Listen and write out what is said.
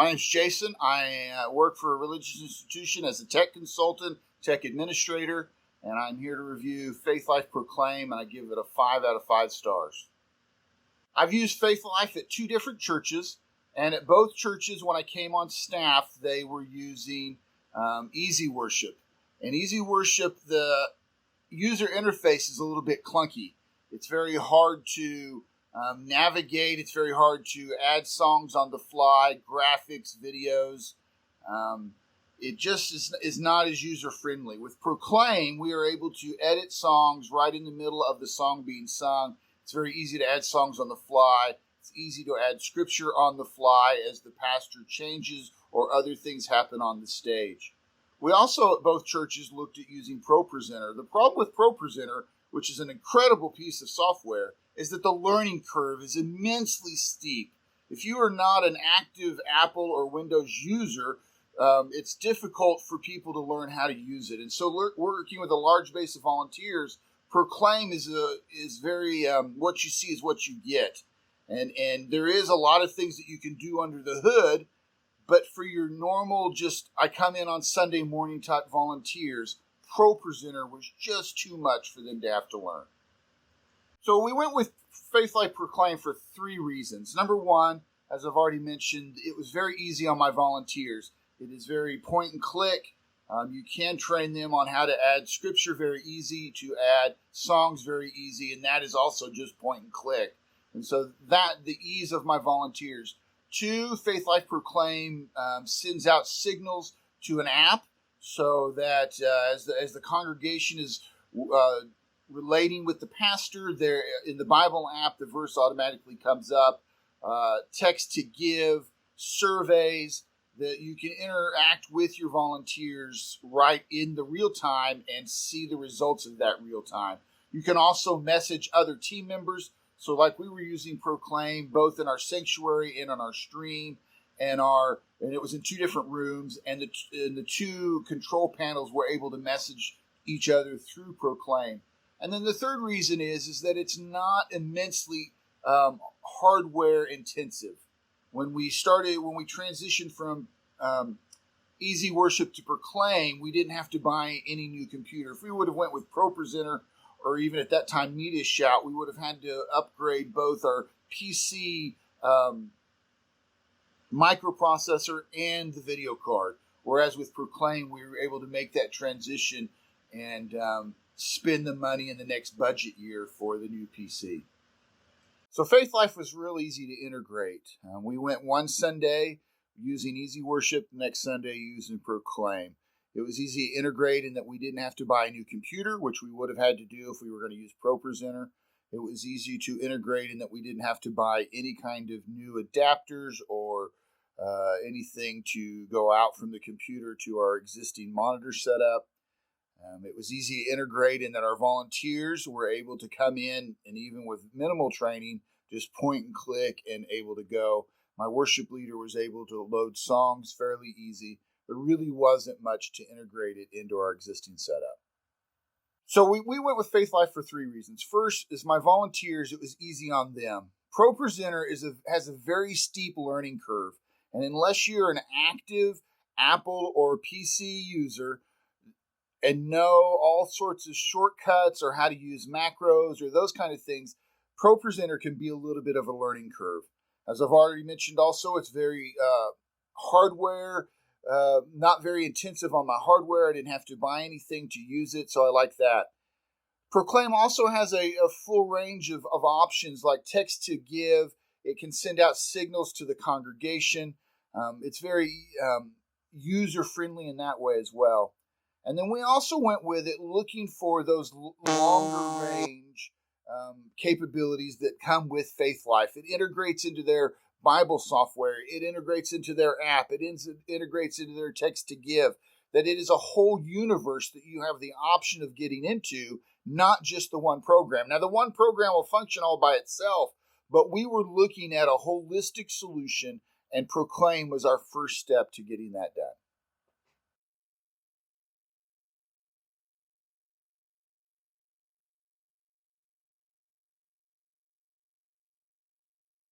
My name's Jason. I work for a religious institution as a tech consultant, tech administrator, and I'm here to review Faithlife Proclaim, and I give it a 5 out of 5 stars. I've used Faithlife at 2 different churches, and at both churches, when I came on staff, they were using Easy Worship. And Easy Worship, the user interface is a little bit clunky. It's very hard to navigate. It's very hard to add songs on the fly, graphics, videos. It just is not as user-friendly. With Proclaim, we are able to edit songs right in the middle of the song being sung. It's very easy to add songs on the fly. It's easy to add scripture on the fly as the pastor changes or other things happen on the stage. We also, at both churches, looked at using ProPresenter. The problem with ProPresenter, which is an incredible piece of software, is that the learning curve is immensely steep. If you are not an active Apple or Windows user, it's difficult for people to learn how to use it. And so working with a large base of volunteers, Proclaim is very, what you see is what you get. And there is a lot of things that you can do under the hood, but for your normal, I come in on Sunday morning type volunteers, ProPresenter was just too much for them to have to learn. So we went with Faithlife Proclaim for 3 reasons. Number 1, as I've already mentioned, it was very easy on my volunteers. It is very point and click. You can train them on how to add scripture very easy, to add songs very easy, and that is also just point and click. And so the ease of my volunteers. 2, Faithlife Proclaim sends out signals to an app so that as the congregation is relating with the pastor, there in the Bible app, the verse automatically comes up. Text to give, surveys, that you can interact with your volunteers right in the real time and see the results of that real time. You can also message other team members. So like we were using Proclaim both in our sanctuary and on our stream, and it was in 2 different rooms, and the 2 control panels were able to message each other through Proclaim. And then the third reason is that it's not immensely hardware intensive. When we transitioned from Easy Worship to Proclaim, we didn't have to buy any new computer. If we would have went with ProPresenter, or even at that time Media Shout, we would have had to upgrade both our PC microprocessor and the video card. Whereas with Proclaim, we were able to make that transition and spend the money in the next budget year for the new PC. So Faithlife was real easy to integrate. We went one Sunday using Easy Worship, the next Sunday using Proclaim. It was easy to integrate in that we didn't have to buy a new computer, which we would have had to do if we were going to use ProPresenter. It was easy to integrate in that we didn't have to buy any kind of new adapters or anything to go out from the computer to our existing monitor setup. It was easy to integrate in that our volunteers were able to come in and even with minimal training, just point and click and able to go. My worship leader was able to load songs fairly easy. There really wasn't much to integrate it into our existing setup. So we went with Faithlife for 3 reasons. First is my volunteers, it was easy on them. ProPresenter has a very steep learning curve. And unless you're an active Apple or PC user and know all sorts of shortcuts or how to use macros or those kind of things, ProPresenter can be a little bit of a learning curve. As I've already mentioned also, it's very hardware, not very intensive on my hardware. I didn't have to buy anything to use it, so I like that. Proclaim also has a full range of options like text to give. It can send out signals to the congregation. It's very user-friendly in that way as well. And then we also went with it looking for those longer range capabilities that come with Faithlife. It integrates into their Bible software. It integrates into their app. It integrates into their text to give. That it is a whole universe that you have the option of getting into, not just the one program. Now, the one program will function all by itself, but we were looking at a holistic solution, and Proclaim was our first step to getting that done.